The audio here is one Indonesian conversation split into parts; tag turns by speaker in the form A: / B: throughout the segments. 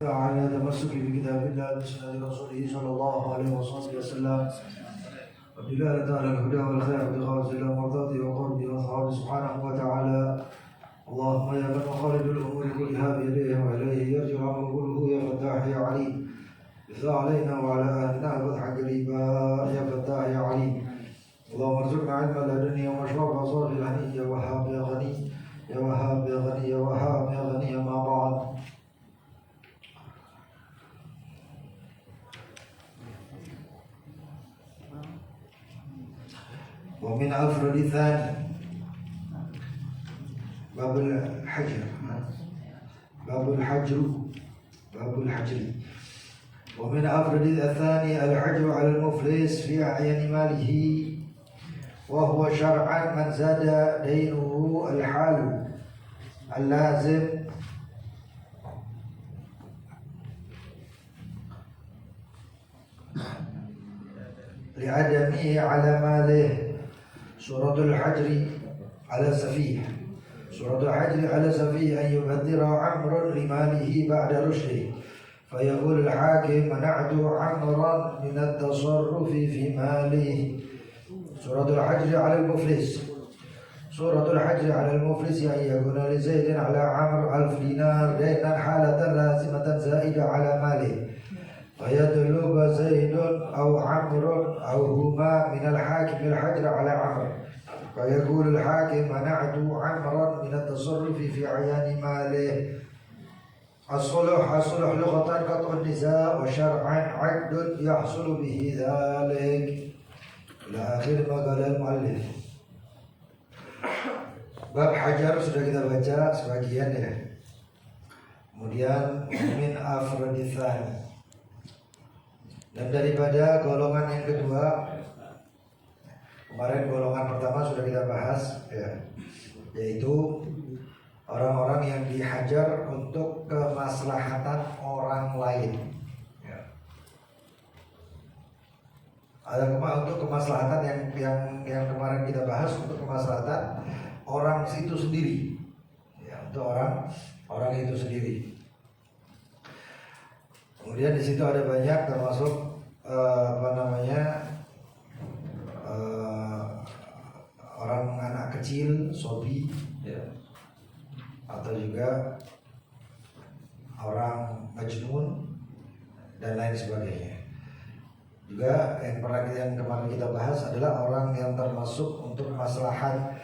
A: على تمسك بكتاب الله وسنة رسوله صلى الله عليه وسلم والدلالة على الهدى والخير بغرض إلى مرضاته وقربه وثوابه سبحانه وتعالى. اللهم يا من مخالد الأمور كلها بيديه وإليه يرجع الأمر كله يا فتاح يا عليم، افتح علينا وعلى أهلنا فتحا قريبا يا فتاح يا عليم. اللهم ارزقنا علما لدنيا ومشروع بصار الهني يا وهاب يا غني يا وهاب يا غني يا وهاب يا غني. ما بعد، ومن أفرد الثاني باب الحجر ومن أفرد الثاني الحجر على المفلس في أعيان ماله، وهو شرعا من زاد دينه الحال اللازم لعدمه على ماله. سورة الحجر على سفيه أن يبذر عمرو لماله بعد رشده، فيقول الحاكم منعت عمرا من التصرف في ماله. سورة الحجر على المفلس أن يكون لزيد على عمرو 1000 دينار دينا حالة لازمة زائدة على ماله، فيطلب زيد أو عمرو أو هما من الحاكم الحجر على عمرو، فيقول الحاكم منعت عمرا من التصرف في عيان ماله. الصلح لغة قطع النزاع، وشرعا عقد يحصل به ذلك. إلى آخر ما قال المؤلف. Bab hajar sudah kita baca sebagian ya. Kemudian min afradithan, dan daripada golongan yang kedua, kemarin golongan pertama sudah kita bahas ya, yaitu orang-orang yang dihajar untuk kemaslahatan orang lain ya. Ada untuk kemaslahatan yang kemarin kita bahas, untuk kemaslahatan orang itu sendiri ya, untuk orang itu sendiri. Kemudian di situ ada banyak, termasuk orang anak kecil, sobi ya, atau juga orang majnun dan lain sebagainya. Juga yang kemarin kita bahas adalah orang yang termasuk untuk maslahat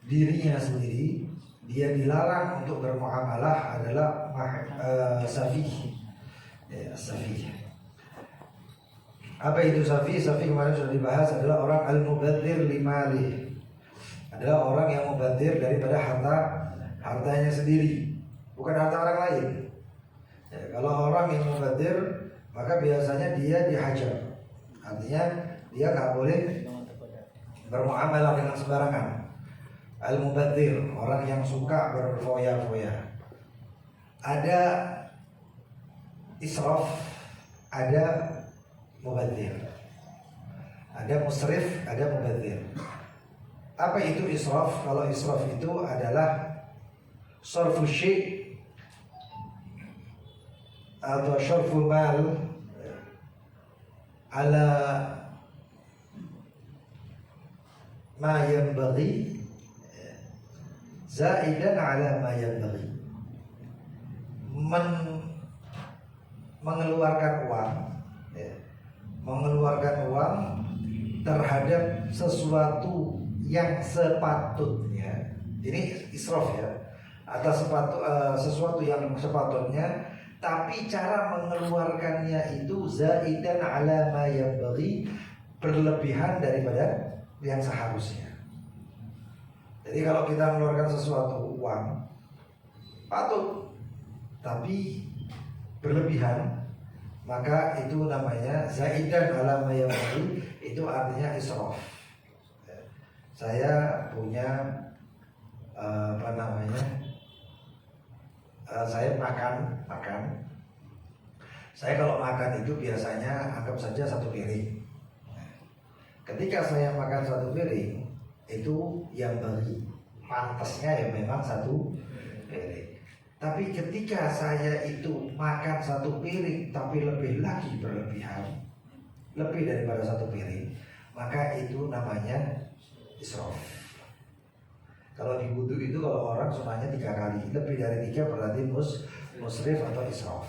A: dirinya sendiri, dia dilarang untuk bermuamalah adalah safih ya, safih. Apa itu safih? Safih kemarin sudah dibahas, adalah orang al-mubadzir limalih, adalah orang yang mubadzir daripada hartanya sendiri, bukan harta orang lain ya. Kalau orang yang mubadzir, maka biasanya dia dihajar, artinya dia nggak boleh bermuamalah dengan sembarangan. Al-mubadzir, orang yang suka berfoya-foya. Ada israf, ada mubadzir. Ada musrif, ada mubadzir. Apa itu israf? Kalau israf itu adalah sarfu syai' atau sarfu mal ala ma yanbaghi zaidan ala ma yanbaghi, mengeluarkan uang terhadap sesuatu yang sepatutnya. Ini israf ya, atas sesuatu yang sepatutnya, tapi cara mengeluarkannya itu zaidan ala ma yanbaghi, berlebihan daripada yang seharusnya. Jadi kalau kita mengeluarkan sesuatu uang patut, tapi berlebihan, maka itu namanya zaidan ala ma yanbaghi, itu artinya israf. Saya punya saya makan. Saya kalau makan itu biasanya anggap saja satu piring. Ketika saya makan satu piring, itu yang bagi pantasnya ya memang satu piring.
B: Tapi ketika saya itu makan satu piring tapi lebih lagi berlebihan, lebih daripada satu piring, maka itu namanya israf. Kalau di wudu itu kalau orang sunahnya 3 kali, lebih dari 3 berarti musrif atau israf.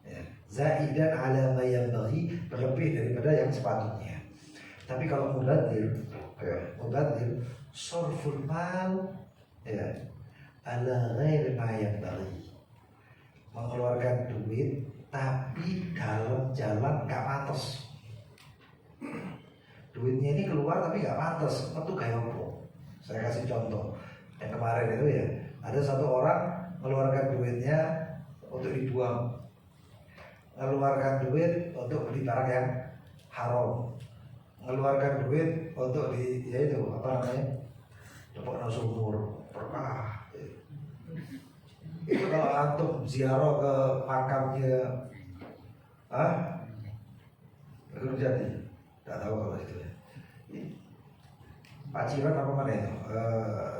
B: Ya. Zaidan ala ma yanbaghi, berlebih daripada yang sepatutnya. Tapi kalau mubadir surful mal ya ala ghairi ma yanbaghi, mengeluarkan duit tapi dalam jalan gak pantas. Duitnya ini keluar tapi gak pantas, metu gaya opo. Saya kasih contoh yang kemarin itu ya, ada satu orang mengeluarkan duitnya untuk dibuang, mengeluarkan duit untuk beli barang yang haram, mengeluarkan duit untuk yaitu apa namanya, lepokno sumur berkah. Itu kalau antum ziarah ke makamnya Gunung Jati, tak tahu kalau itu ya. Pak Ciran apa mana itu?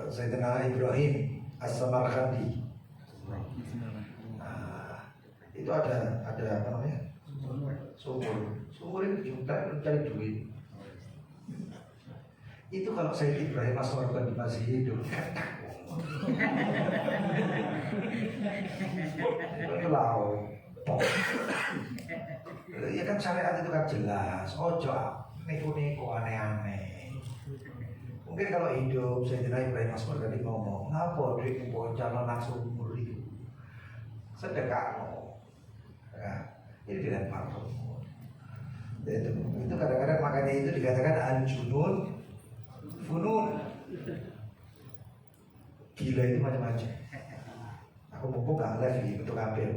B: Sayyidina Ibrahim As-Samarkandi. Itu ada apa namanya? Sumur itu juga mencari duit. Itu kalau Sayyid Ibrahim As-Samarkandi masih hidup, itu lau. Ya kan syariat itu kan jelas. Ojo niku-niku aneh-aneh. Mungkin kalau hidup Sayyidina Ibrahim As-Samarkandi ngomong, ngapa duit bocah nang sumur itu? Sedekahno. Ya, ini dilempar sumur. Itu kadang-kadang makanya itu dikatakan al-junun funun. Gila itu macam-macam. Aku mumpung gak live di bentuk kabel.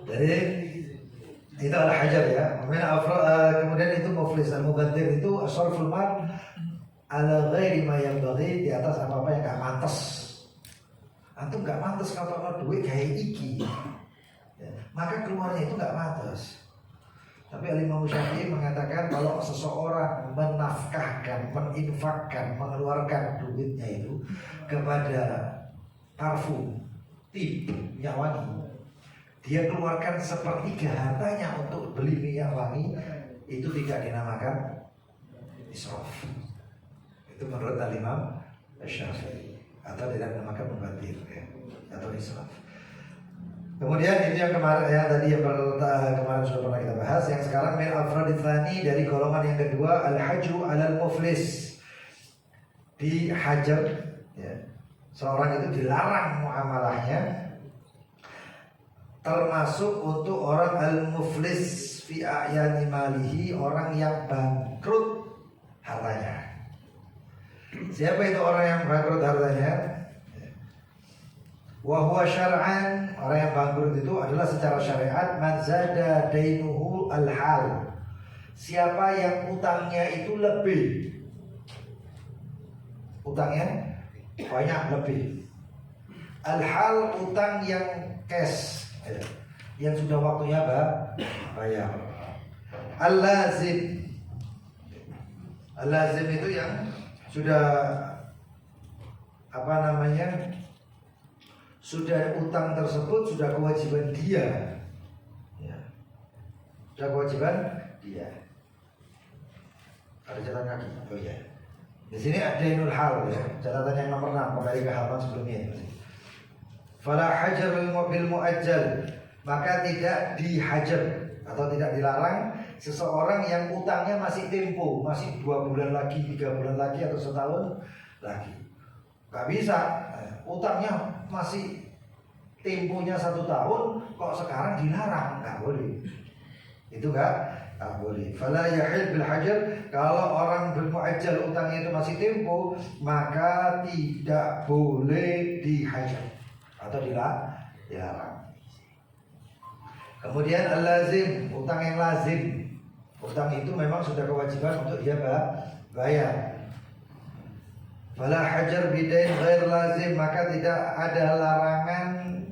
B: Jadi itu al-hajar ya. Kemudian itu muflis, al-mubadir itu asraful mal ala ghairi ma yanbaghi, di atas apa-apa yang gak pantas. Antum gak pantas kalau duit kayak iki. Ya, maka keluarnya itu gak pantas. Tapi Imam Syafi'i mengatakan kalau seseorang menafkahkan, meninfakkan, mengeluarkan duitnya itu kepada parfum, tip, minyak wangi, dia keluarkan sepertiga hartanya untuk beli minyak wangi, itu tidak dinamakan israf. Itu menurut Imam Syafi'i, atau tidak dinamakan mubadir ya, atau israf. Kemudian itu yang kemarin, yang tadi yang kemarin sudah pernah kita bahas. Yang sekarang min afradits tsani, dari golongan yang kedua, al-hajru alal muflis, dihajar ya. Seorang itu dilarang muamalahnya, termasuk untuk orang al-muflis fi a'yani malihi, orang yang bangkrut hartanya. Siapa itu orang yang bangkrut hartanya? Wa huwa syar'an, orang yang bangkrut itu adalah secara syariat man zada dainuhu al-hal, siapa yang utangnya itu lebih, utangnya banyak lebih. Al-hal, utang yang cash, yang sudah waktunya bayar. Al-lazim, al-lazim itu yang sudah apa namanya, sudah utang tersebut sudah kewajiban dia, ya. Sudah kewajiban dia. Ada catatan kaki, oh ya. Di sini ada dainul hal ya, catatan yang nomor 6 kembali ke halaman sebelumnya. Fala hajar bil muajjal, maka tidak dihajar atau tidak dilarang seseorang yang utangnya masih tempo, masih 2 bulan lagi, 3 bulan lagi atau setahun lagi. Gak bisa, utangnya masih temponya 1 tahun, kok sekarang dilarang? Gak boleh. Itu gak boleh. Fala yahil bil hajar, kalau orang bermuajjal utangnya itu masih tempo, maka tidak boleh dihajar atau dilarang. Kemudian al-lazim, utang yang lazim. Utang itu memang sudah kewajiban untuk dia bayar. Fala hajar bidain ghair lazim, maka tidak ada larangan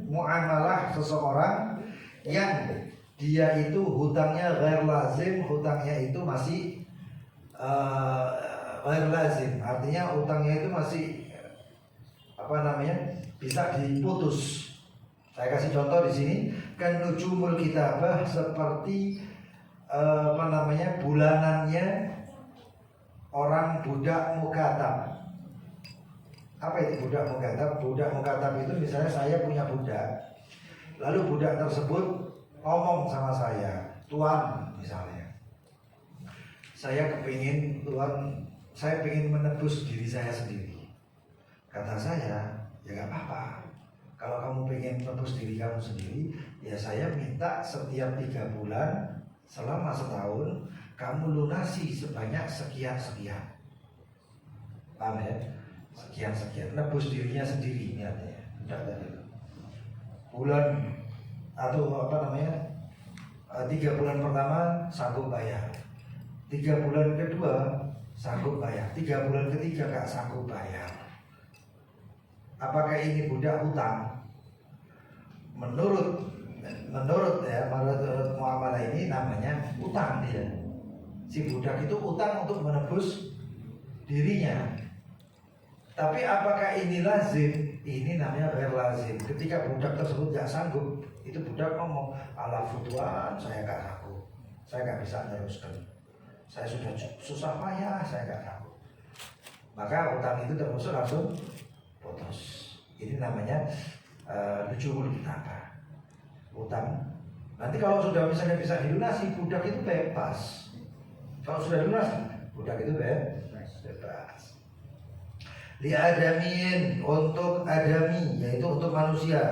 B: muamalah seseorang yang dia itu hutangnya ghair lazim, hutangnya itu masih ghair lazim, artinya utangnya itu masih bisa diputus. Saya kasih contoh di sini, kan nujumul kitabah seperti bulanannya orang budak mukatab. Apa itu budak mukatab? Budak mukatab itu misalnya saya punya budak, lalu budak tersebut ngomong sama saya, Tuan, misalnya, saya kepingin, Tuan, saya ingin menebus diri saya sendiri. Kata saya, ya gak apa-apa. Kalau kamu pengen menebus diri kamu sendiri, ya saya minta setiap 3 bulan selama setahun kamu lunasi sebanyak sekian-sekian. Paham ya? Sekian-sekian, nebus dirinya sendiri niatnya. Udah tadi. Bulan atau 3 bulan pertama sanggup bayar, 3 bulan kedua sanggup bayar, 3 bulan ketiga gak sanggup bayar. Apakah ini budak hutang? Menurut muamalah ini namanya utang dia. Si budak itu utang untuk menebus dirinya. Tapi apakah ini lazim? Ini namanya ghair lazim. Ketika budak tersebut gak sanggup, itu budak ngomong, ala futuan, saya gak sanggup, saya gak bisa meneruskan, saya sudah susah payah, saya gak sanggup. Maka utang itu termasuk langsung putus. Ini namanya nujumul kitabah, utang. Nanti kalau sudah misalnya bisa dilunasi, budak itu bebas. Kalau sudah dilunasi, budak itu bebas. Li'adamin, untuk adami, yaitu untuk manusia.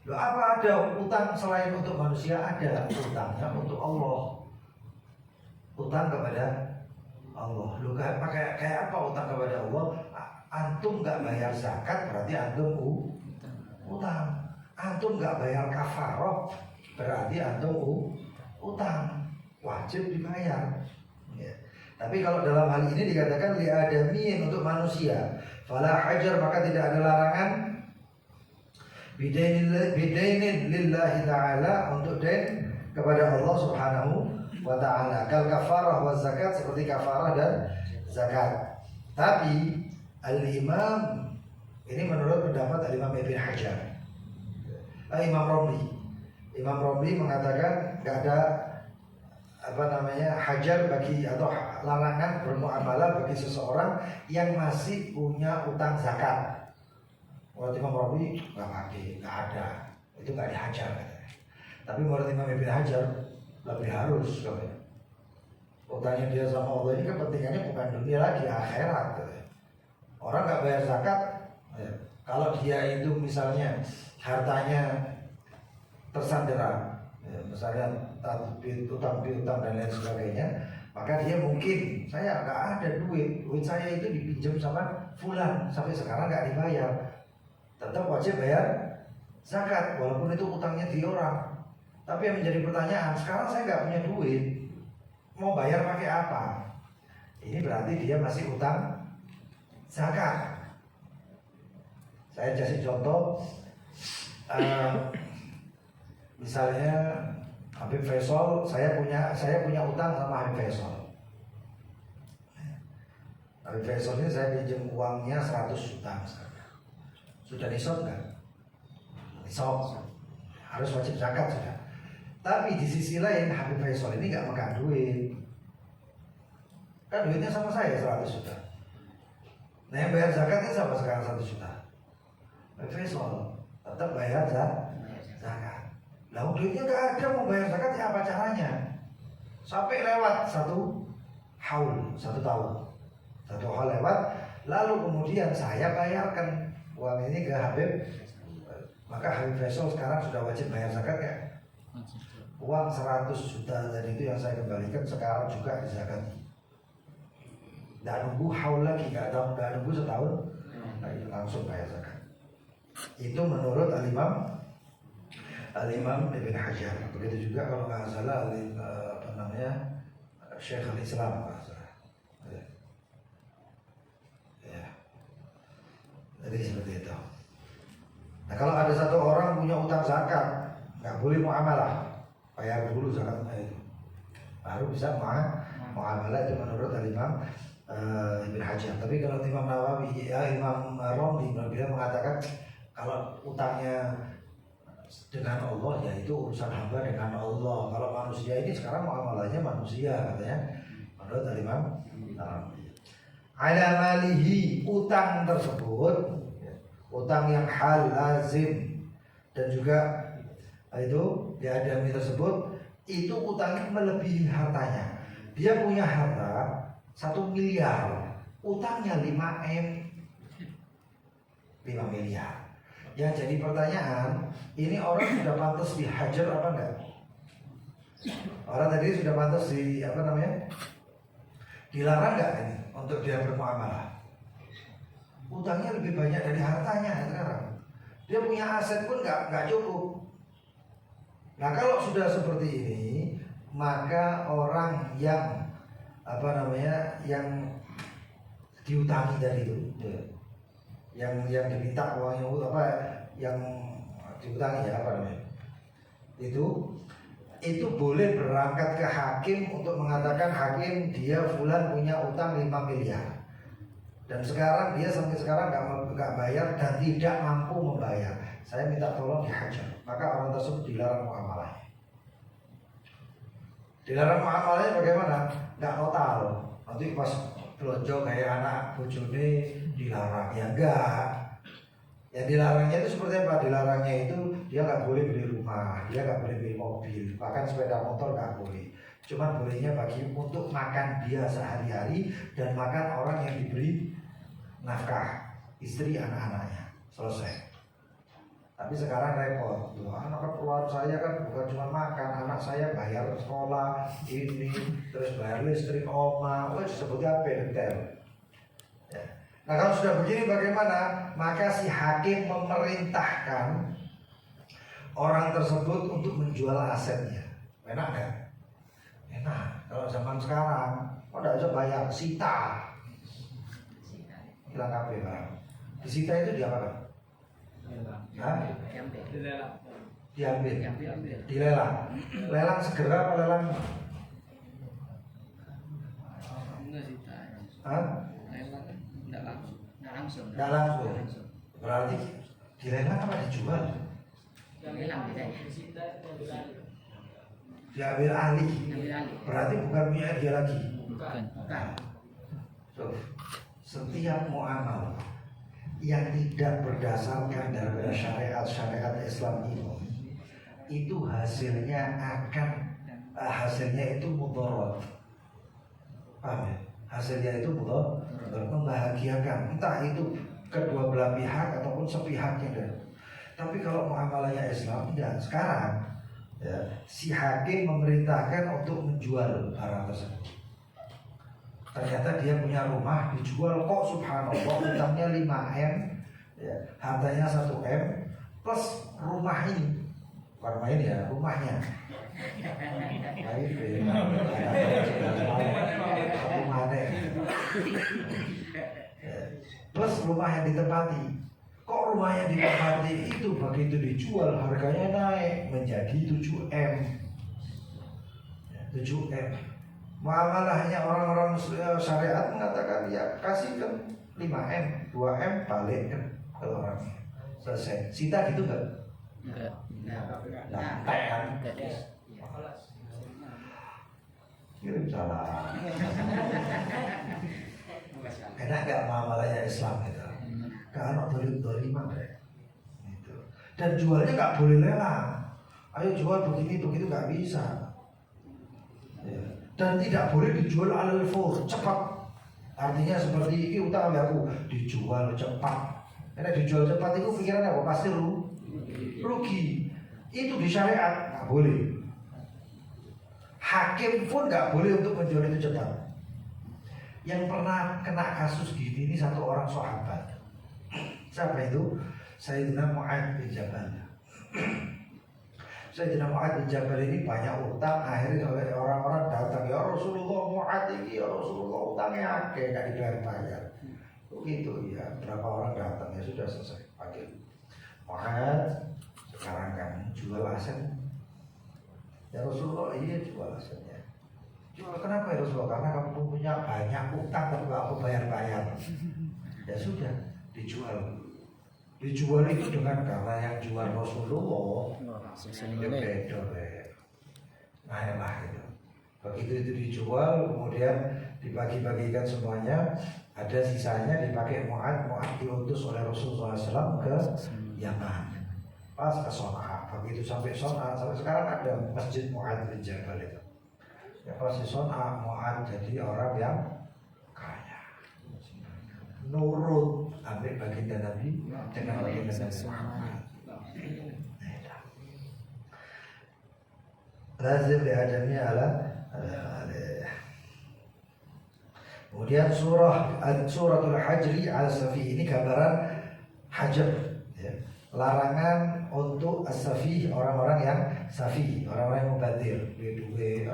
B: Loh, apa ada utang selain untuk manusia? Ada utangnya untuk Allah. Utang kepada Allah. Loh, kayak apa utang kepada Allah? Antum gak bayar zakat berarti antum utang. Antum gak bayar kafaroh berarti antum utang. Wajib dibayar ya. Tapi kalau dalam hal ini dikatakan li'adamin, untuk manusia, fala hajar, maka tidak ada larangan bidainin lillahi ta'ala, untuk dain kepada Allah subhanahu wa ta'ala, kal kafarah wa zakat, seperti kafarah dan zakat. Tapi al-imam, ini menurut pendapat al-imam Ibn Hajar, Imam Romli mengatakan gak ada hajar bagi atau larangan bermuamalah bagi seseorang yang masih punya utang zakat. Menurut Imam Romli nggak ada, itu nggak dihajar katanya. Tapi menurut Imam Ibn Hajar lebih harus katanya. Utangnya dia sama Allah ini kepentingannya bukan dunia lagi, akhirat katanya. Orang nggak bayar zakat ya, kalau dia itu misalnya hartanya tersandera ya, misalnya utang dan lain sebagainya, maka dia mungkin, saya nggak ada duit saya itu dipinjam sama fulan sampai sekarang nggak dibayar, tetap wajib bayar zakat walaupun itu utangnya di orang. Tapi yang menjadi pertanyaan, sekarang saya nggak punya duit, mau bayar pakai apa? Ini berarti dia masih utang zakat. Saya kasih contoh, misalnya Habib Faisal, saya punya utang sama Habib Faisal. Habib Faisal ini saya pinjam uangnya 100 juta misalnya. Sudah nisab nggak? Nisab, harus wajib zakat sudah. Tapi di sisi lain Habib Faisal ini nggak megang duit. Kan duitnya sama saya 100 juta. Nah yang bayar zakatnya sama sekarang 1 juta. Habib Faisal tetap bayar zakat. Lah duitnya nggak ada, mau bayar zakat ya apa caranya? Sampai lewat 1 haul, 1 tahun. 1 haul lewat, lalu kemudian saya bayarkan uang ini ke Habib. Maka Habib Faisal sekarang sudah wajib bayar zakat ya. Uang 100 juta tadi itu yang saya kembalikan sekarang juga dizakati. Nggak nunggu haul lagi, nggak nunggu setahun, langsung bayar zakat. Itu menurut Al-Imam Ibn Hajar. Begitu juga kalau nggak salah Syekh al-Islam nggak salah. Ya. Jadi seperti itu. Nah kalau ada satu orang punya utang zakat, nggak boleh muamalah, bayar dulu zakatnya itu, baru bisa muamalah itu menurut Imam Ibn Hajar. Tapi kalau Imam Nawawi, Imam Romli beliau mengatakan kalau utangnya dengan Allah ya itu urusan hamba dengan Allah. Kalau manusia ini sekarang muamalahnya manusia katanya menurut Imam ala malihi, utang tersebut, utang yang hal lazim dan juga itu diadami tersebut, itu utangnya melebihi hartanya. Dia punya harta 1 miliar, utangnya 5 miliar. Yang jadi pertanyaan, ini orang sudah pantas dihajar apa enggak? Orang tadi sudah pantas dilarang enggak ini untuk dia bermuamalah? Utangnya lebih banyak dari hartanya sekarang. Dia punya aset pun enggak cukup. Nah kalau sudah seperti ini, maka orang yang yang diutangi tadi itu, yang diminta uangnya yang diutangi itu boleh berangkat ke hakim untuk mengatakan, hakim dia fulan punya utang 5 miliar dan sekarang dia sampai sekarang nggak bayar dan tidak mampu membayar, saya minta tolong dihajar. Maka orang tersebut dilarang muamalahnya. Dilarang muamalahnya bagaimana? Nggak total. Nanti pas belanja kayak anak bojone dilarang, ya enggak. Yang dilarangnya itu seperti apa? Dilarangnya itu dia nggak boleh beli rumah, dia nggak boleh beli mobil, bahkan sepeda motor nggak boleh. Cuma bolehnya bagi untuk makan dia sehari-hari dan makan orang yang diberi nafkah, istri, anak-anaknya. Selesai. Tapi sekarang repot, anak keperluan saya kan bukan cuma makan, anak saya bayar sekolah, ini, terus bayar listrik, disebutnya detail. Ya. Nah kalau sudah begini bagaimana? Maka si hakim memerintahkan orang tersebut untuk menjual asetnya. Enak kan? Enak. Kalau zaman sekarang, tidak bisa bayar, sita. Hilang kabeh barang. Disita itu diapakan? Diambil, dilelang. Lelang segera apa lelang? Enggak langsung. Berarti dilelang apa dijual? Diambil alih. Berarti bukan punya dia lagi. Bukan. So, setiap muamalah yang tidak berdasarkan daripada syariat Islam ini, itu hasilnya itu mudarat. Paham ya? Hasilnya itu mudarat, membahagiakan, entah itu kedua belah pihak ataupun sepihaknya. Tapi kalau muamalahnya Islam, ya sekarang ya, si hakim memerintahkan untuk menjual barang tersebut. Ternyata dia punya rumah dijual, kok subhanallah utangnya 5M, ya, hartanya 1M plus rumah ini, bukan main ya, rumahnya. Plus rumah yang ditempati. Kok rumah yang ditempati itu begitu dijual harganya naik menjadi 7M. 7M. Muamalahnya orang-orang syariat mengatakan ya kasihkan 5M, 2M balik kan ke orangnya. Selesai. Sita gitu enggak? Enggak. Kan? Kirim salah. Enak enggak muamalahnya Islam itu? Karena dolim-doliman gitu. Dan jualnya enggak boleh lelang. Ayo jual begini begitu enggak bisa. Ya. Dan tidak boleh dijual alal fur, cepat. Artinya seperti ini utang aku dijual cepat. Karena dijual cepat itu pikirannya apa? Pasti rugi. Itu di syariat nggak boleh. Hakim pun nggak boleh untuk menjual itu cepat. Yang pernah kena kasus gini ini satu orang sahabat. Siapa itu? Sayyidina Mu'adz bin Jabal. Sayyidina Mu'adz bin Jabal ini banyak utang, akhirnya orang-orang datang, ya Rasulullah Mu'adz ini, ya Rasulullah utangnya akeh, gak dibayar-bayar. Begitu ya, berapa orang datang, ya sudah selesai panggil Mu'adz, sekarang kan jual aset. Ya Rasulullah, iya jual asetnya. Kenapa ya Rasulullah? Karena kamu punya banyak utang tapi gak aku bayar-bayar. Ya sudah, dijual. Dijual itu dengan karena yang jual Rasulullah. Ya beda deh. Nah elah itu. Begitu itu dijual, kemudian dibagi-bagikan semuanya. Ada sisanya dipakai Mu'ad diutus oleh Rasulullah SAW ke Yaman. Pas ke Son'a. Begitu sampai Son'a, sampai sekarang ada Masjid Mu'ad bin Jabal itu. Ya pas di Son'a, Mu'ad jadi orang yang kaya. Nurut ambil baginda Nabi dengan baginda Nabi Muhammad. Lazim diadamnya ala. Kemudian suratul Hajri al-Safi, ini gambaran hajar, ya. Larangan untuk as-safi, orang-orang yang safi, orang-orang yang mubadir, duit,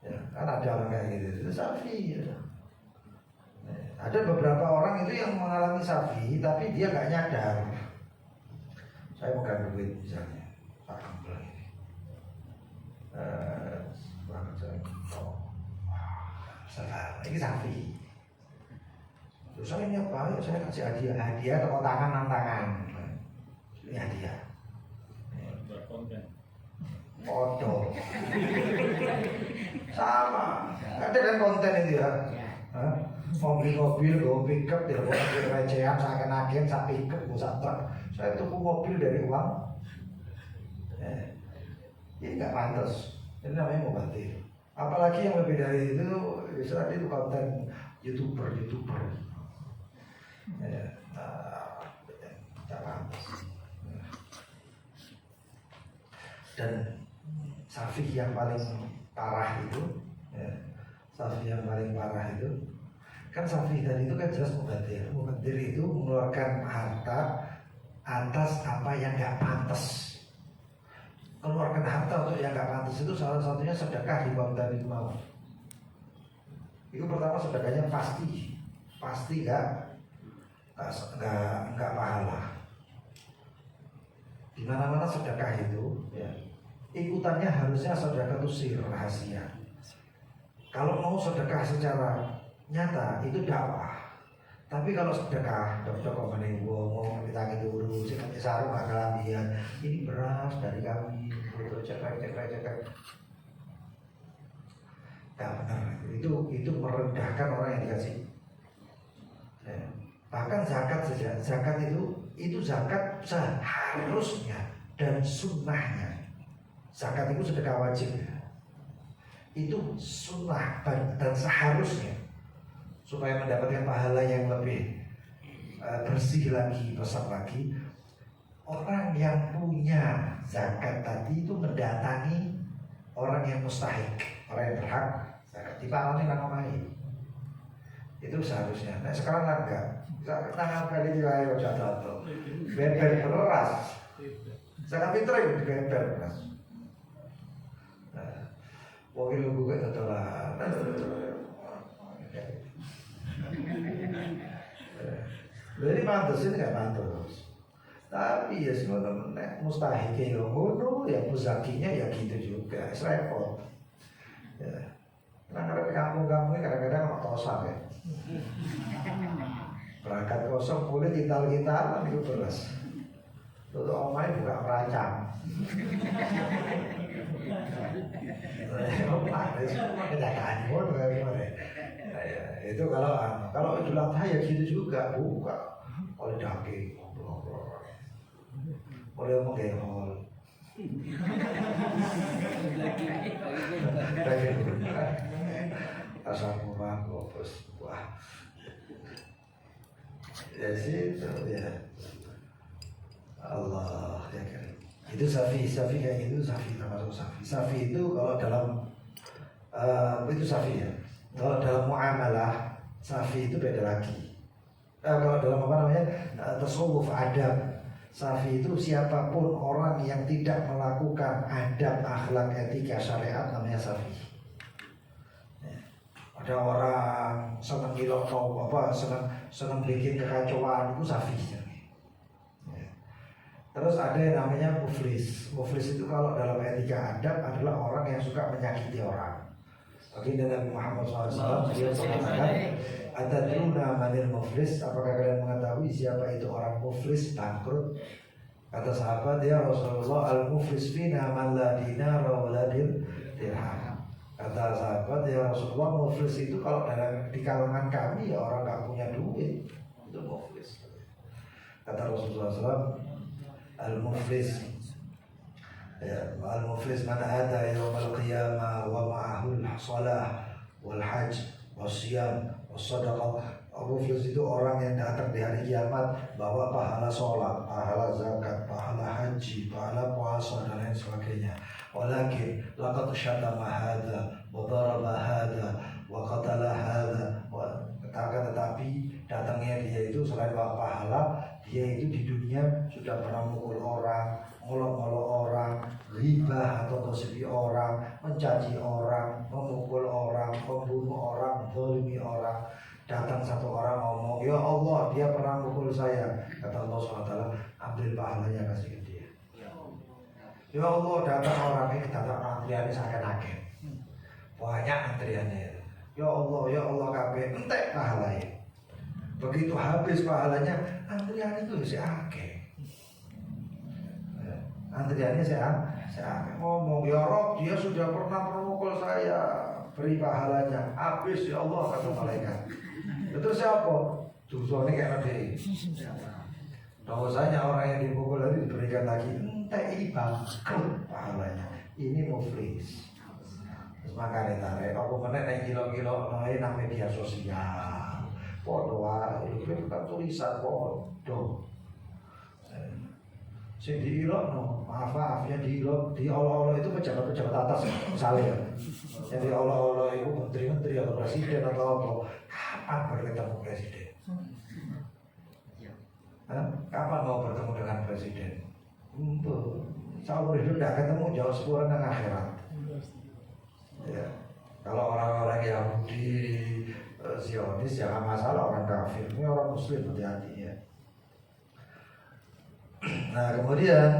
B: ya, kan ada orang kayak gitu, itu safi. Ya. Ada beberapa orang itu yang mengalami safi, tapi dia nggak nyadar. Saya bukan duit misalnya, tak ambil ini. Ini sapi. Terus saya ini apa? Saya kasih hadiah atau tangan. Ini hadiah. Foto. Sama. Ada kan konten itu ya. Mobil-mobil, gue pick up, tidak boleh recehan, seakan-akan saya pick up, gue truk. Saya tuku mobil dari uang. Ini nggak pantas. Ini namanya mubadir. Apalagi yang lebih dari itu, misalnya itu konten YouTuber. Ya, tidak pantas. Dan safi yang paling parah itu, ya, kan safi tadi itu kan jelas mubadir. Mubadir itu mengeluarkan harta atas apa yang nggak pantas. Keluarkan harta untuk yang nggak pantas itu salah satunya sedekah di bab tadi itu mau. Itu pertama sedekahnya pasti nggak pahala. Di mana-mana sedekah itu, ya, ikutannya harusnya sedekah itu sir, rahasia. Kalau mau sedekah secara nyata itu dakwah. Tapi kalau sedekah, dokter komene wong kita dulu, sing sarung gak kelambian, ini beras dari kami, cek. Gak benar. Itu merendahkan orang yang dikasih. Ya. Bahkan zakat itu zakat seharusnya dan sunnahnya. Zakat itu sedekah wajib. Itu sunnah dan seharusnya. Supaya mendapatkan pahala yang lebih bersih lagi, besar lagi, orang yang punya zakat tadi itu mendatangi orang yang mustahik, orang yang berhak zakat. Dipalani nang omahe. Itu seharusnya. Nah sekarang kan enggak. Tangan kali diwae ojo ado. Beber beras. Zakat fitrah beber beras. Nah, wong iki lho kok dodolan. Jadi pantas ini nggak pantas. Tapi ya sebenarnya mustahil yang ngono, ya muzakinya ya gitu juga, repot. Ya. Karena di kampung-kampung ini kadang-kadang mau tosan ya. Berangkat kosong boleh kita itu beras. Lalu omai buka merancang. Itu kalau Idul Adha ya gitu juga, buka oleh daging, oleh menggehol. Asal kurang bos buah. Ya situ ya. Allah ya kan. Itu safi kayak gitu, safi termasuk safi. Safi itu kalau dalam itu safi ya. Kalau dalam muamalah safi itu beda lagi. Kalau dalam apa namanya tasawuf adab, safi itu siapapun orang yang tidak melakukan adab, akhlak, etika, syariat namanya safi. Ya. Ada orang senang gilok senang bikin kekacauan itu safi. Ya. Terus ada yang namanya muflis. Muflis itu kalau dalam etika adab adalah orang yang suka menyakiti orang. Baginda Nabi Muhammad SAW beliau mengatakan, "Atadruna manil muflis?" Apakah kalian mengetahui siapa itu orang muflis, bangkrut? Kata sahabat, "Ya Rasulullah, al-muflis fina man la dinara wa la dirham." Kata sahabat, "Ya Rasulullah, muflis itu kalau di kalangan kami ya orang nggak punya duit, itu muflis." Kata Rasulullah SAW, al-muflis al-muflis man ata yawmal qiyamah wa ma'ahul salah wal hajj wasyam wassadaqah. Muflis itu orang yang datang di hari kiamat bawa pahala sholat, pahala zakat, pahala haji, pahala puasa dan lain sebagainya. Walakin laqad syatama hadza wa daraba hadza wa qatala hadza. Tetapi datangnya dia itu selain bawa pahala, dia itu di dunia sudah pernah mukul orang, ngolok-ngolok orang, ghibah atau gosipi orang, mencaci orang, memukul orang, membunuh orang, zalimi orang. Datang satu orang ngomong, "Ya Allah, dia pernah mukul saya." Kata Allah SWT, "Ambil pahalanya, kasih ke dia." Ya Allah, datang orang ini, datang antriannya sakit-sakit, banyak antriannya. Ya Allah kabeh entek pahalanya. Begitu habis pahalanya, antrian itu si akeh. Antriannya si akeh. Ngomong, "Ya Rob, dia sudah pernah memukul saya, beri pahalanya." Habis ya Allah, kata malaikat. Itu siapa? Dosanya kayak nanti. Dosanya orang yang dipukul tadi diberikan lagi, entek bangkrut pahalanya. Ini muflis. Makanya tarik, aku menek kilo-kilo nang media sosial. Podo itu kan tulisan podo. Sing diilokno, maaf-maafnya di Allah itu pejabat-pejabat atas misalnya. Jadi Allah itu menteri-menteri atau presiden atau apa. Kapan bertemu presiden? Kapan mau bertemu dengan presiden? Seumur hidup tidak ketemu, jauh sepuluh nang akhirat. Ya. Kalau orang-orang Yahudi, Zionis jangan masalah, orang kafir, ini orang Muslim hati-hati ya. Nah kemudian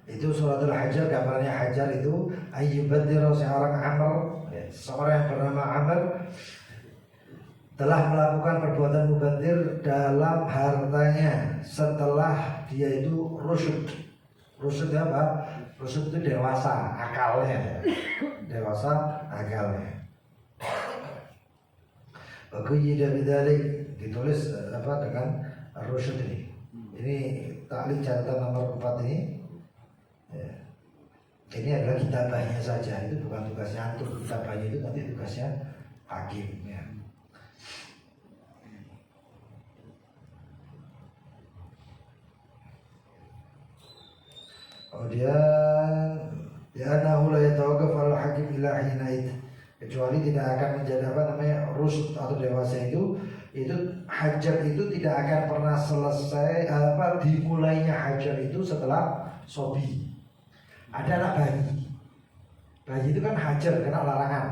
B: itu suratul Hajar, gambarnya Hajar itu ayyubadzira, seorang Amr, seorang yang bernama Amr telah melakukan perbuatan mubadzir dalam hartanya setelah dia itu rusyud. Rusyud apa? Rusyud itu dewasa akalnya, dewasa akalnya. Bagi dari ditulis apa dengan rusyud ini. Ini taklid catatan nomor 4 ini. Ya. Ini adalah kitabahnya saja, itu bukan tugasnya antum. Kitabahnya itu nanti tugasnya hakim. Ya. Kemudian ya nahu la yatawaqqaf al-hakim ila hinaid, kecuali tidak akan menjadi apa namanya rusuk atau dewasa itu hajar itu tidak akan pernah selesai dimulainya hajar itu setelah sobi. Ada anak bayi itu kan hajar kena larangan,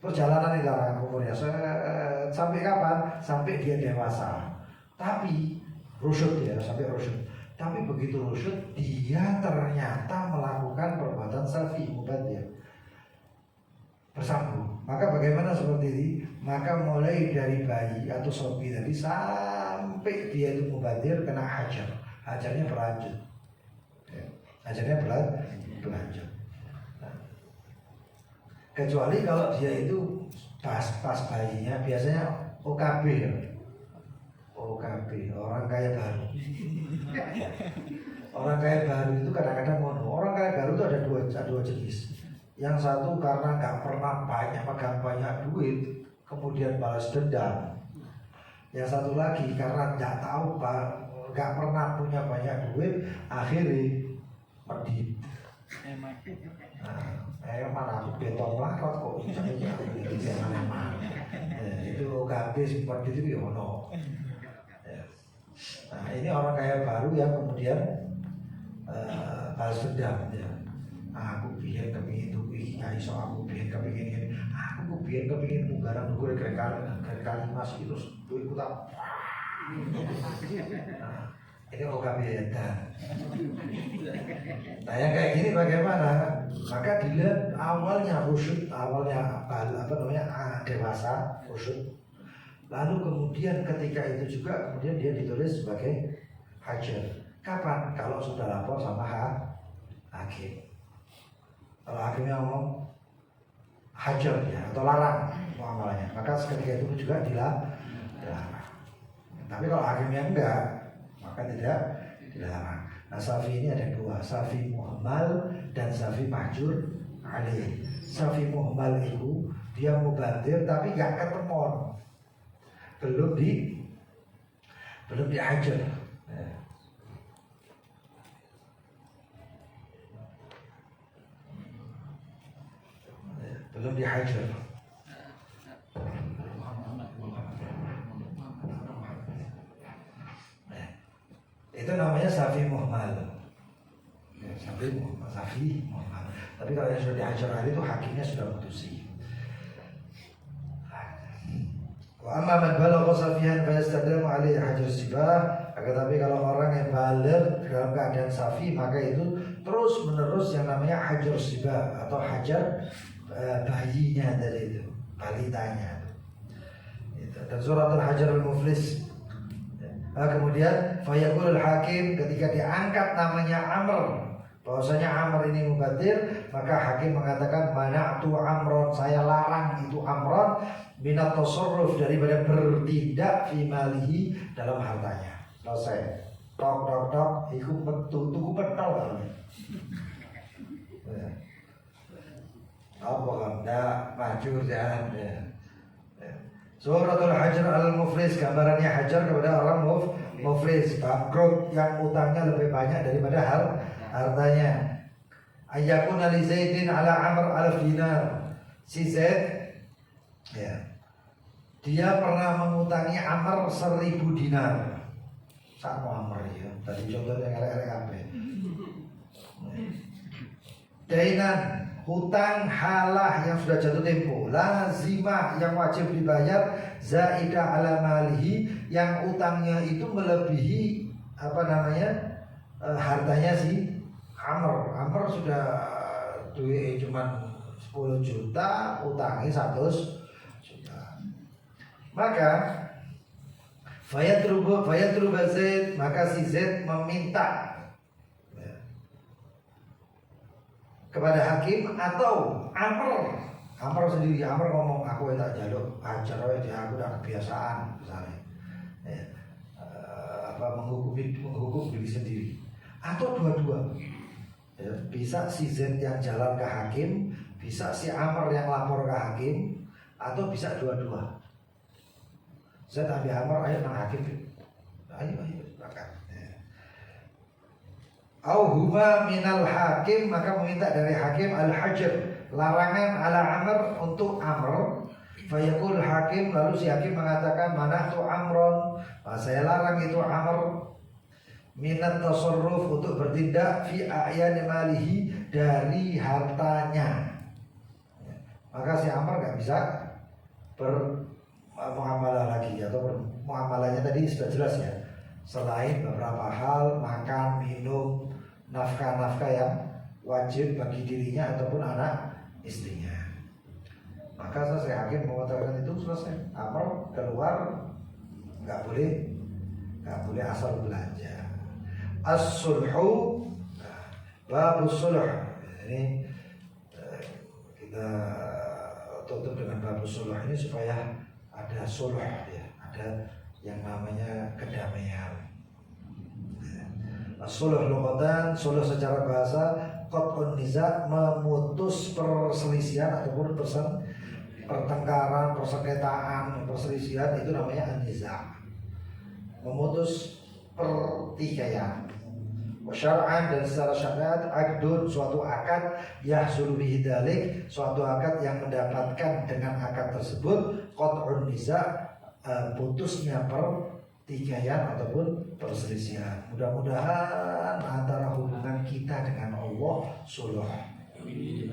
B: perjalanan di larangan umurnya sampai kapan? Sampai dia dewasa. Tapi rusuk ya, sampai rusuk. Tapi begitu rusyud, dia ternyata melakukan perbuatan selfie, mubadzir, bersambung. Maka bagaimana seperti ini? Maka mulai dari bayi atau sobi tadi sampai dia itu mubadzir kena hajar. Hajarnya berlanjut. Hajarnya berlanjut. Nah, kecuali kalau dia itu pas bayinya, biasanya OKB ya. OKB, orang kaya baru. Orang kaya baru itu kadang-kadang orang kaya baru itu ada dua jenis. Yang satu karena nggak pernah pegang banyak duit, kemudian balas dendam. Yang satu lagi karena nggak tahu nggak pernah punya banyak duit, akhirnya medit. Mana aku beton lakot kok bisa jadi mana-mana. Itu OKB seperti itu ya ono. Nah ini orang kaya baru yang kemudian balas dendam ya. Aku biar kepingin tuh kiai so aku biar kepingin ini, aku biar kepingin munggaran gue kali mas itu duit utang. Ini OKB edan. Nah yang kayak gini bagaimana? Maka dilihat awalnya rusyud, awalnya dewasa, rusyud. Lalu kemudian ketika itu juga kemudian dia ditulis sebagai hajar. Kapan? Kalau sudah lapor sama hakim. Kalau hakimnya ngomong hajar ya atau larang muamalahnya, maka ketika itu juga dilarang. Tapi kalau hakimnya enggak, maka tidak dilarang. Nah safi ini ada dua, safi muhmal dan safi mahjur alaih. Safi muhmal itu dia mubadir tapi enggak ketemon, belum dihajar. Belum dihajar. Itu namanya safi muhmal. Safi muhmal. Tapi kalau yang sudah dihajar hari itu hakimnya sudah putusi. Wa amma man balagha safihan fa yastadlamu alaihi hajar sibah. Akan tapi kalau orang yang baligh dalam keadaan safi, maka itu terus menerus yang namanya hajar sibah atau hajar bayinya dari itu, balitanya. Dan suratul hajar al-muflis. Kemudian fayaqulul hakim, ketika diangkat namanya Amr, bahwasanya Amr ini mubadir, maka hakim mengatakan mana'tu Amron, saya larang itu Amron minat tasarruf, daripada bertindak fi malihi, dalam hartanya. Selesai. Tok iku tuku petol kan. Apa enggak majur jangan ya. Suratul hajar al-muflis, gambarannya hajar kepada orang muflis, bangkrut, yang utangnya lebih banyak daripada hartanya. Ayyakun ali Zaidin ala Amr alf dinar. Si Zaid ya, dia pernah mengutangi Amr 1000 dinar. Sama Amr ya, tadi contohnya ngelek-ngelek apa? Dainan, hutang halah yang sudah jatuh tempo, lazimah yang wajib dibayar, zaidah ala malihi, yang utangnya itu melebihi hartanya si Amr sudah duit cuma 10 juta, utangi 100 juta. Maka fayatruba Zaid, maka si Zaid meminta kepada hakim atau Amr sendiri. Amr ngomong, aku tak jaluk ajar aja, aku udah kebiasaan misalnya menghukum diri sendiri, atau dua-dua ya, bisa si Zaid yang jalan ke hakim, bisa si Amr yang lapor ke hakim, atau bisa dua-dua. Zaid ambil Amr, ayo nang hakim, ayo silakan. Auhuma minal hakim, maka meminta dari hakim al-hajar, larangan ala Amr untuk Amr. Fayaqul hakim, lalu si hakim mengatakan mana'tu Amron, saya larang itu Amr minat tasarruf, untuk bertindak fi a'yan malihi, dari hartanya. Maka si Amr gak bisa bermuamalah lagi, atau muamalahnya tadi sudah jelas ya, selain beberapa hal, makan, minum, nafkah-nafkah yang wajib bagi dirinya ataupun anak istrinya. Maka selesai, hakim mengatakan itu selesai. Amr keluar, nggak boleh asal belanja. As-sulhu, babus sulh. Ini kita tutup dengan babus sulh ini supaya ada sulh ya, ada yang namanya kedamaian. Suluh lughatan, suluh secara bahasa, qat'un niza, memutus perselisihan ataupun pertengkaran, persengketaan, perselisihan, itu namanya an-niza. Memutus pertikaian. Syar'an, dan secara syariat, aqdun, suatu akad, yahsul bihi dzalik, suatu akad yang mendapatkan dengan akad tersebut qat'un niza, putusnya pertikaian ataupun perselisihan. Mudah-mudahan antara hubungan kita dengan Allah sulh.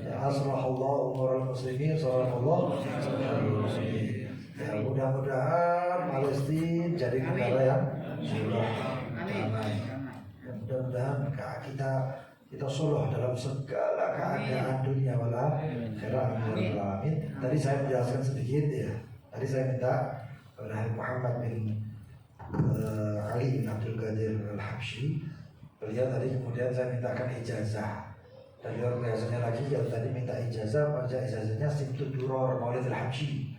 B: Asrahullah umurul muslimin, sallallahu alaihi wasallam. Mudah-mudahan Palestina jadi negara yang sulh. damai. Dan mudah-mudahan kita suluh dalam segala keadaan dunia wala akhirat. Amin. Tadi saya menjelaskan sedikit ya. Tadi saya minta kepada Muhammad bin Ali bin Abdul Qadir Al-Habsyi. Beliau tadi kemudian saya mintakan ijazah. Dan luar biasanya lagi yang tadi minta ijazah, baca ijazahnya Simtud Duror Maulid Al-Habsyi.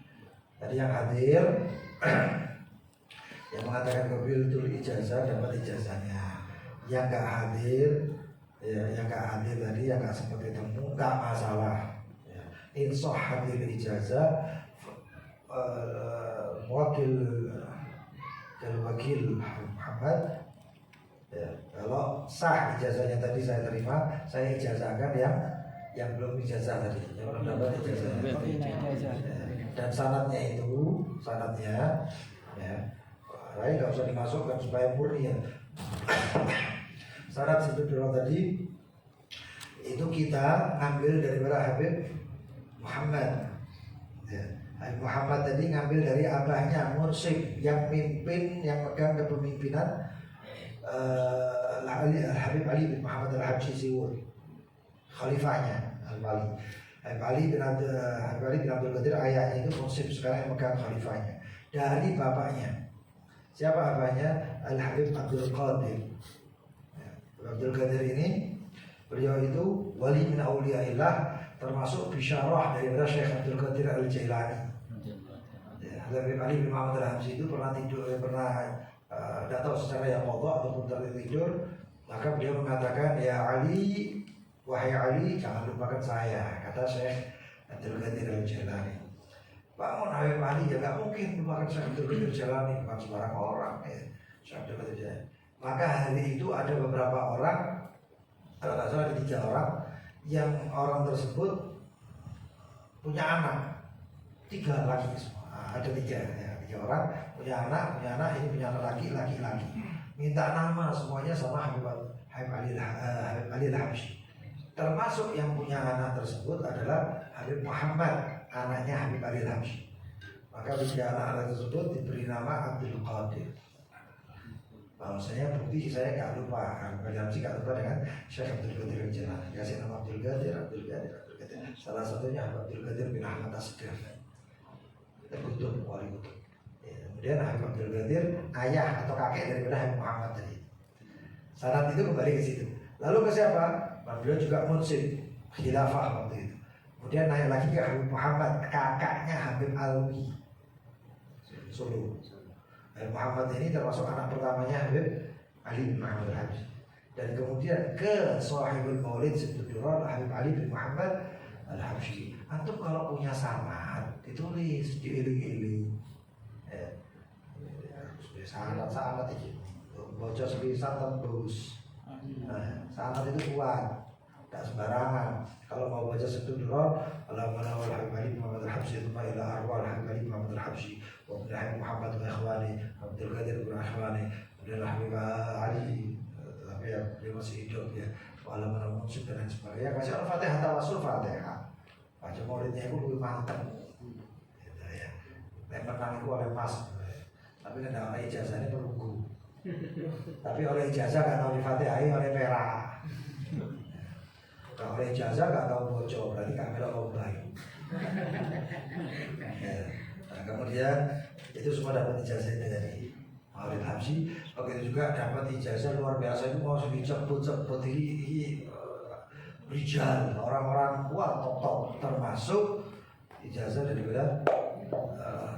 B: Tadi yang hadir yang mengatakan qabiltul ijazah dapat ijazahnya. Yang nggak hadir, ya, yang nggak hadir tadi, yang nggak sempat ketemu, nggak masalah. Ya. Insya hadir ijazah, wakil Muhammad. Ya, kalau sah ijazahnya tadi saya terima, saya ijazahkan yang belum ijazah tadi, yang belum dapat ijazahnya. Ya. Dan sanadnya ya, baik nggak usah dimasukkan supaya murni ya. Syarat sebetulnya tadi itu kita ambil dari Habib Muhammad. Ya. Habib Muhammad tadi ngambil dari abahnya Mursib yang mimpin, yang megang kepemimpinan Habib Ali bin Muhammad Al-Habsyi Ziwur, khalifahnya Al-Wali. Habib Ali bin Abdul Qadir ayahnya itu Mursib, sekarang yang megang khalifahnya. Dari bapaknya, siapa abahnya? Al-Habib Abdul Qadir. Abdul Qadir ini, beliau itu wali min auliyaillah, termasuk bisyarah daripada Syekh Abdul Qadir Al-Jailani. Habib Ali bin Muhammad Al-Habsyi itu pernah tidak tahu secara yang qadha ataupun tertidur, maka beliau mengatakan, ya Ali, wahai Ali, jangan lupakan saya, kata Syekh Abdul Qadir Al-Jailani. Bangun Habib Ali, ya nggak mungkin lupakan Syekh Abdul Qadir Al-Jailani, bukan sembarang orang ya, Syekh Abdul Qadir Al-Jailani. Maka hari itu ada beberapa orang, kalau nggak salah ada 3 orang, yang orang tersebut punya anak, 3 laki semua. Ada 3 ya, 3 orang punya anak, ini punya anak laki. Minta nama semuanya sama Habib Ali Al-Habsyi. Termasuk yang punya anak tersebut adalah Habib Muhammad, anaknya Habib Ali Al-Habsyi. Maka 3 anak tersebut diberi nama Abdul Qadir. Bahwasanya bukti saya nggak lupa, Habib nggak lupa dengan Syekh Abdul Qadir Al-Jailani. Kasih nama Abdul Qadir. Salah satunya Abdul Qadir bin Ahmad As-Sigaf. Kita kutub, wali kutub. Ya, kemudian Habib Abdul Qadir ayah atau kakek daripada Habib Muhammad tadi. Sanad itu kembali ke situ. Lalu ke siapa? Beliau juga munsib khilafah waktu itu. Kemudian naik lagi ke Habib Muhammad, kakaknya Habib Alwi Solo. Habib Muhammad ini termasuk anak pertamanya Habib Ali bin Muhammad Al-Habsyi. Dan kemudian ke Sahibul Maulid Siddudur Habib Ali bin Muhammad Al-Habsyi. Antum kalau punya sanad ditulis, diiling-iling. Sanad itu bocor sepisan tembus. Sanad itu kuat, tak sembarangan. Kalau mau baca Siddudur, Allahumma Habib Ali bin Muhammad Al-Habsyi tsumma ila arwah Habib Ali bin Muhammad Al-Habsyi wa Habib Muhammad bin Ikhwani Abdul Qadir bin Ikhwani dan Habib Ali, tapi ya dia masih hidup ya. Allahumma munsib dan lain sebagainya. Kasih Al-Fatihah tawasul Fatihah. Baca maulidnya itu lebih mantap. Gitu ya. Menang itu oleh Mas. Tapi tidak oleh ijazahnya perunggu. Tapi oleh ijazah nggak tahu difatihahi oleh perak. Kalau oleh ijazah nggak tahu bocor, berarti kamera lomba. Nah, kemudian itu semua dapat ijazah itu dari Maulid Habsyi. Begitu juga dapat ijazah luar biasa itu mau disebut-sebut rijal, orang-orang kuat top termasuk ijazah daripada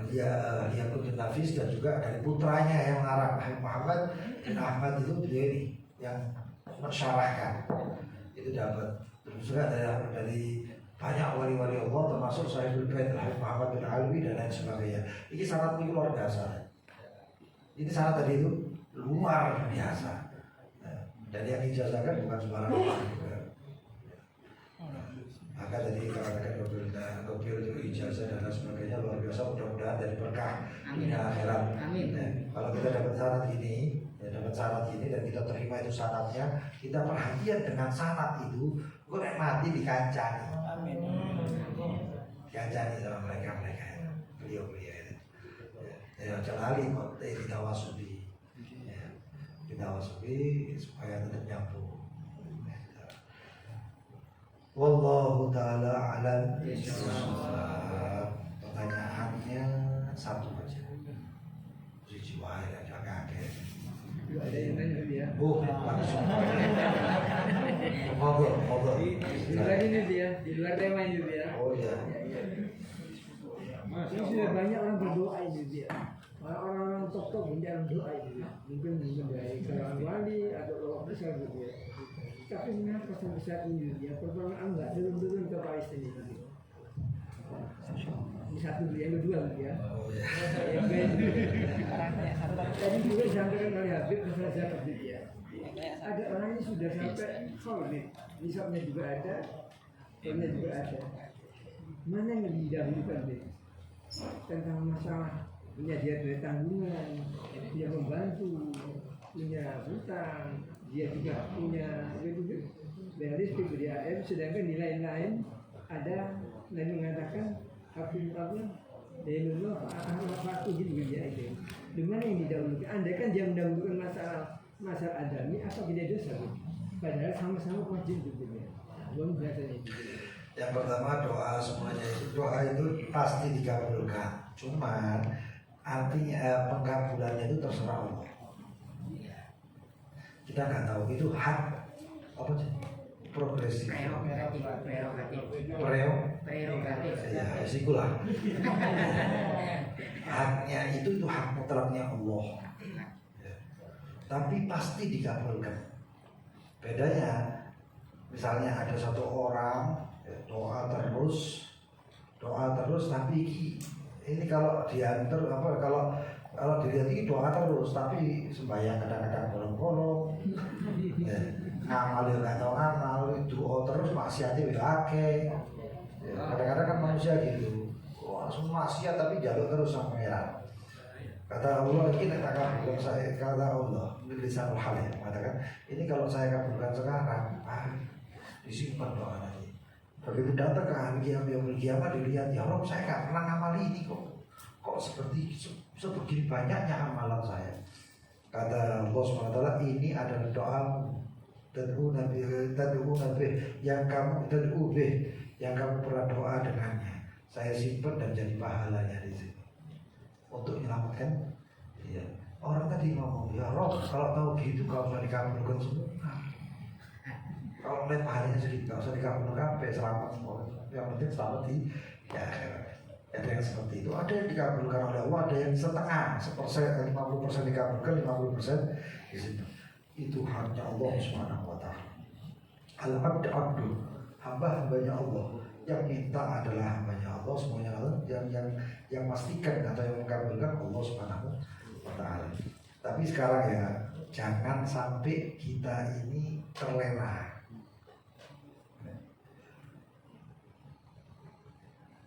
B: Liaqutul Nafis dan juga dari putranya yang mengarang Habib Muhammad bin Ahmad itu beliau ini yang mensyarahkan itu dapat. Terus juga dari banyak wali-wali Allah termasuk Sahibul Bait Habib Muhammad bin Alwi dan lain sebagainya. Ini sangat luar biasa. Ini sangat tadi itu luar biasa. Dan yang dijazahkan bukan sembarang orang juga. Maka tadi katakan mobil itu ijazah dan lain sebagainya luar biasa. Mudah-mudahan dari berkah dunia akhirat. Kalau kita dapat sanad ini, dapat sanad ini dan kita terima itu sanadnya, kita perhatian dengan sanad itu, gue mati dikancani. Dikancani sama mereka beliau itu. Ya jalali kok ditawasudi. ditawasuki supaya tetap nyambung. Wallahu ta'ala alam. Pertanyaannya satu aja. Siji wae agak kaget.
C: Ada yang nanya dia.
B: Langsung. Ngobrol.
C: Di luar ini dia, di luar tema ini dia.
B: Oh iya.
C: Ini sudah banyak orang berdoa ini dia. Orang-orang top jarang doa ini. Mungkin dari kalangan wali atau ulama besar gitu ya. Tapi mengapa sampai saat ini dia perkembangan enggak turun-turun ke Palestina ini? Ini satu yang kedua ya. Tadi juga disampaikan oleh Habib masalah zakat ya. Ada orang ini sudah sampai kholid, nisabnya juga ada, ini juga ada. Mana yang lebih didahulukan deh? Tentang masalah punya dia dari tanggungan, dia membantu, punya hutang, dia juga punya beris dia ADM, sedangkan di lain-lain ada yang mengatakan Habibullah Dailullah Fa'atu gitu ya itu. Dengan yang didahulukan, andai kan dia mendahulukan masalah adami apa tidak dosa gitu. Padahal sama-sama wajib gitu ya. Belum biasanya gitu.
B: Yang pertama doa semuanya itu doa itu pasti dikabulkan. Cuman artinya pengkabulannya itu terserah Allah. Kita nggak tahu itu hak apa sih? Progresif. Prerogatif. Ya, isikulah. Haknya itu hak mutlaknya Allah. Ya. Tapi pasti dikabulkan. Bedanya, misalnya ada satu orang doa terus tapi ini kalau diantar kalau dilihat ini doa terus tapi sembahyang kadang-kadang bolong-bolong ya, ngamal nggak tahu ngamal doa terus maksiatnya udah akeh ya, kadang-kadang kan manusia gitu langsung maksiat tapi jalur terus sama merah kata Allah ini kabulkan saya kata Allah lisanul hal ya mengatakan ini kalau saya kabulkan sekarang disimpan doa nanti. Begitu datang ke hari kiamat dilihat ya Rob saya nggak pernah ngamal ini kok seperti sebegini banyaknya amalan saya. Kata Allah SWT ini adalah doa tad'u nabi yang kamu pernah doa dengannya. Saya simpan dan jadi pahalanya di sini untuk menyelamatkan. Ya. Orang tadi ngomong ya Rob kalau tahu gitu kalau usah dikabulkan semua. Kalau melihat pahalanya sedikit, nggak usah dikabulkan, sampai selamat semua. Yang penting selamat di ya ada yang seperti itu. Ada yang dikabulkan oleh Allah, ada yang setengah, 50% dikabulkan, 50% di situ. Itu haknya Allah Subhanahu Wa Taala. Al-abdu, hamba-hambanya Allah. Yang minta adalah hambanya Allah, semuanya Allah. Yang pastikan atau yang mengabulkan Allah Subhanahu Wa Taala. Tapi sekarang ya jangan sampai kita ini terlena.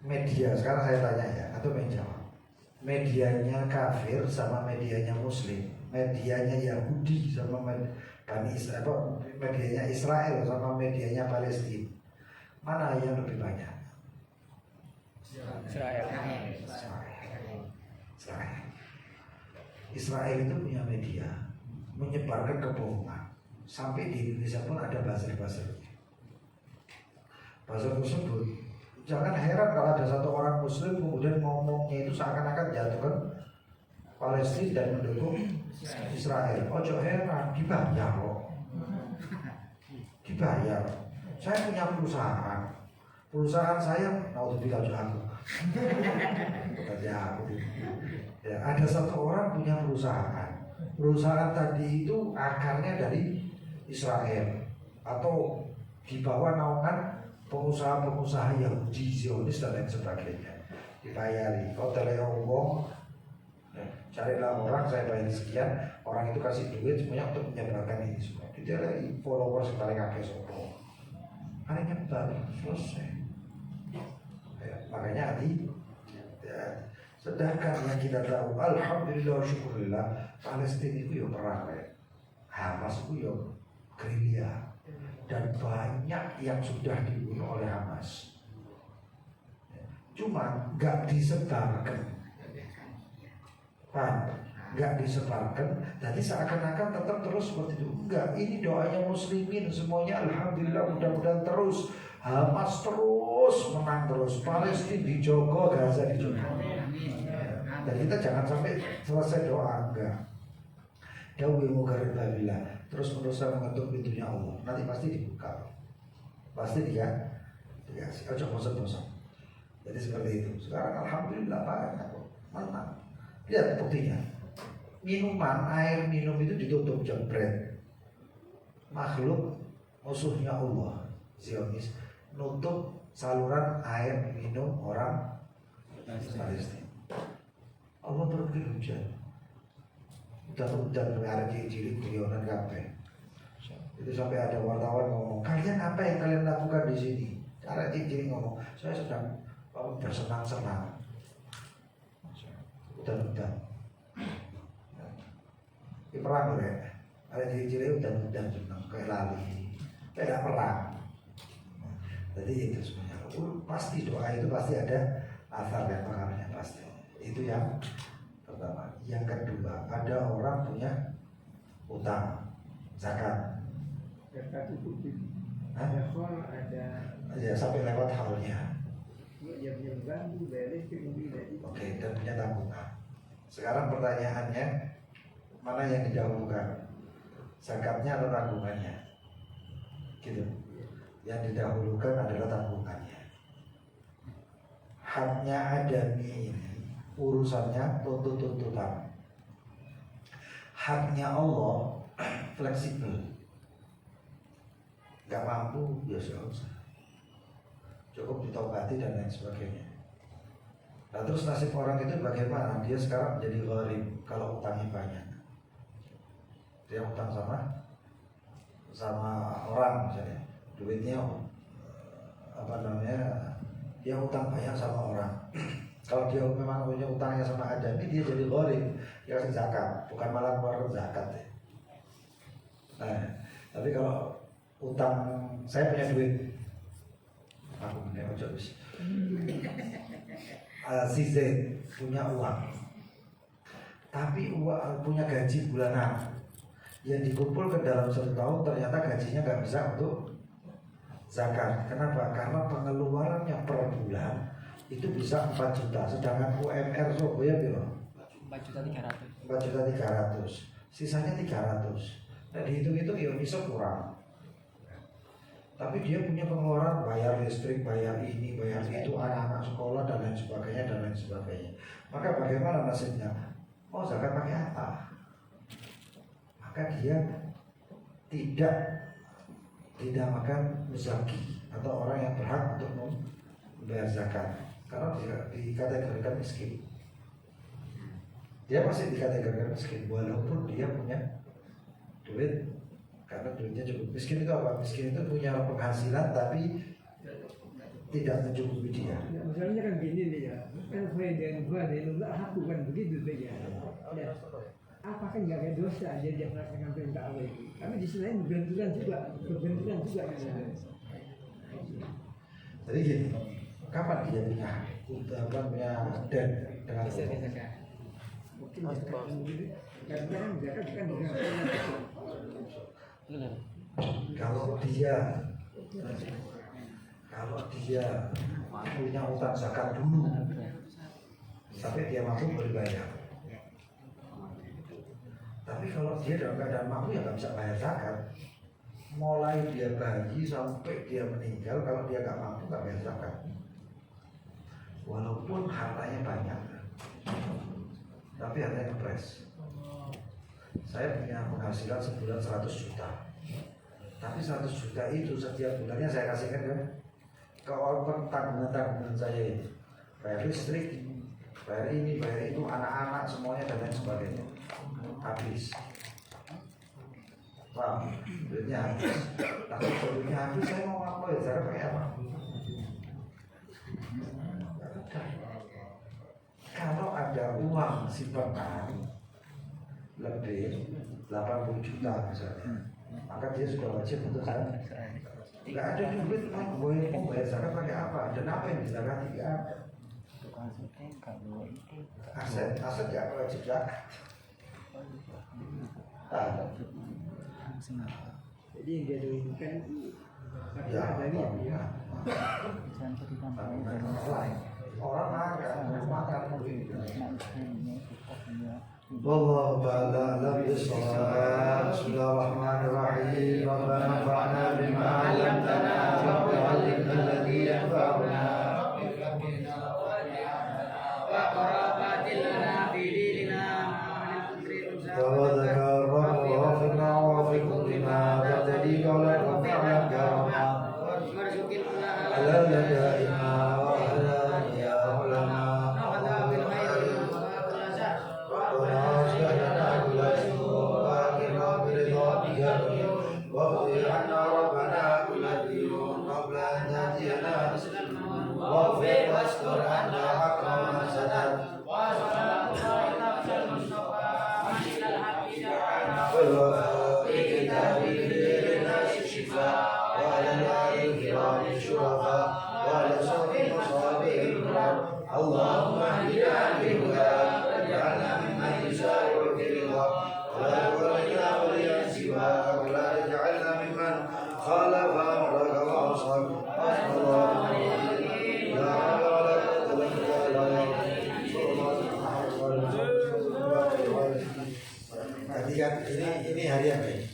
B: Media, sekarang saya tanya ya, atau menjawab. Medianya kafir sama medianya muslim, medianya Yahudi sama medianya Israel sama medianya Palestina. Mana yang lebih banyak? Israel itu punya media, menyebarkan kebohongan. Sampai di Indonesia pun ada buzzer-buzzer. Buzzer tersebut jangan heran kalau ada satu orang muslim kemudian ngomongnya itu seakan-akan jatuhkan Palestina dan mendukung Israel. Ojo heran, dibayar kok. Dibayar. Saya punya perusahaan saya naudzubillah aku. Ya, ada satu orang punya perusahaan tadi itu akarnya dari Israel atau di bawah naungan pengusaha-pengusaha Yahudi, Zionis dan lain sebagainya. Dibayari, kau teleongkong, carilah orang, saya bayar sekian, orang itu kasih duit semuanya untuk menyebarkan ini semua. Dijalani followers yang paling akeh sopo. Hari nyebar, selesai. Ya, makanya hati. Ya, sedangkan yang kita tahu, alhamdulillah, syukurillah, Palestina itu ya perang, Hamas itu ya gerilya. Dan banyak yang sudah dibunuh oleh Hamas. Cuma nggak disebarkan. Paham? nggak disebarkan, jadi seakan-akan tetap terus seperti itu. Enggak, ini doanya muslimin semuanya. Alhamdulillah, mudah-mudahan terus Hamas terus menang terus, Palestina dijogo, Gaza dijogo. Dan kita jangan sampai selesai doa, enggak. Dawil mukarib babillah, terus meneruskan mengetuk pintunya Allah, nanti pasti dibuka, pasti dikasih. Ojo bosan-bosan. Jadi seperti itu. Sekarang alhamdulillah banyak menang. Lihat buktinya. Minuman, air minum itu ditutup jebret. Makhluk musuhnya Allah, Zionis, nutup saluran air minum orang Palestina. Allah berpikir hujan. Hujan ada ciri-ciri guyonan kabeh. Itu sampai ada wartawan ngomong, kalian apa yang kalian lakukan di sini? Ada ciri-ciri ngomong, saya sedang bersenang-senang. Hujan-hujan. Di perang ya, ada ciri-ciri hujan-hujan senang, kayak lali, kayak perang. Jadi itu sebenarnya pasti doa itu pasti ada asar dan pengaruhnya pasti. Itu yang pertama. Yang kedua, ada orang punya utang zakat.
C: Zakat itu ada hal, ada
B: Ya sampai lewat halnya.
C: yang bantu dari
B: Oke, dan punya tanggungan. Sekarang pertanyaannya, mana yang didahulukan? Zakatnya atau tanggungannya? Gitu. Yang didahulukan adalah tanggungannya. Haknya adami ini urusannya tuntut-tuntutan. Haknya Allah fleksibel. Gak mampu biasa usah. Cukup ditaubati dan lain sebagainya. Nah terus nasib orang itu bagaimana? Dia sekarang menjadi gharib kalau utangnya banyak. Dia utang sama orang misalnya, duitnya dia utang banyak sama orang. Kalau dia memang punya utangnya sama adami, dia jadi gharib, dia kasih zakat, bukan malah keluarkan zakat ya. Nah, tapi kalau utang, saya punya duit, aku punya ojo bis. Si Z punya uang, tapi punya gaji bulanan yang dikumpulkan dalam 1 tahun, ternyata gajinya nggak bisa untuk zakat. Kenapa? Karena pengeluarannya per bulan itu bisa 4 juta, sedangkan UMR Surabaya berapa? 4.300.000, sisanya 300. Nah dihitung-hitung ya bisa kurang. Tapi dia punya pengeluaran bayar listrik, bayar ini, bayar itu, anak-anak sekolah dan lain sebagainya. Maka bagaimana nasibnya? Oh zakat pakai apa? Maka dia tidak makan muzaki atau orang yang berhak untuk membayar zakat, karena dia dikategorikan miskin. Dia masih dikategorikan miskin walaupun dia punya duit, karena duitnya cukup. Miskin itu apa? Miskin itu punya penghasilan tapi tidak mencukupi dia.
C: Ya, misalnya kan gini nih ya, kan faedah nggak aku kan begitu saja. Ya. Apakah nggak ada dosa dia melaksanakan perintah Allah itu? Tapi di sisi lain berbenturan juga kan.
B: Jadi gini, kapan dia punya debt dengan Allah?
C: Mungkin karena kan zakat bukan dengan
B: Kalau dia punya utang zakat dulu, sampai dia mampu berbayar. Tapi kalau dia dalam keadaan mampu ya nggak bisa bayar zakat. Mulai dia bayi sampai dia meninggal, kalau dia nggak mampu nggak bayar zakat. Walaupun hartanya banyak, tapi hartanya kepres. Saya punya penghasilan sebulan 100 juta. Tapi 100 juta itu setiap bulannya saya kasihkan ke orang tanggungan saya ini. Bayar listrik, bayar ini, bayar itu, anak-anak semuanya dan lain sebagainya. Habis. Paham? Duitnya habis. Tapi kalau duitnya habis saya mau apa ya? Cara pakai apa? Kalau ada uang simpanan lebih 80 juta misalnya, maka dia sudah wajib untuk zakat. Nggak ada duit, boleh mau bayar zakat pakai apa? Dan apa yang dizakati? Nggak ada. Aset ya wajib zakat.
C: Jadi yang dia doakan itu
B: Ya,
C: dari dia.
B: orang makan.
A: والله تعالى أعلم بالصواب. بسم الله الرحمن الرحيم. ربنا انفعنا بما علمتنا رب علمنا الذي ينفعنا وذكر ووفقنا ووفقكم لما تهتدي قولا وفعلا كرما على دائما وعلى يا علماء ربنا اصلح لنا كل سوء واخرنا برضا بك واغفر عنا ربنا كل ديون قبل ان تاتينا واغفر واستر عنا حق ما سدد والوفاء بكتابك للناس شفاء وعلى الآل الكرام شرفاء وعلى صوت مصابيح النار اللهم اهدنا بهداك واجعلنا ممن يسارع في رضاك ولا تولنا وليا سواك ولا تجعلنا ممن خالف امرك وعصاك حسبنا الله ونعم الوكيل لا حول ولا قوة الا بالله
B: Tadi kan ini hari apa ini?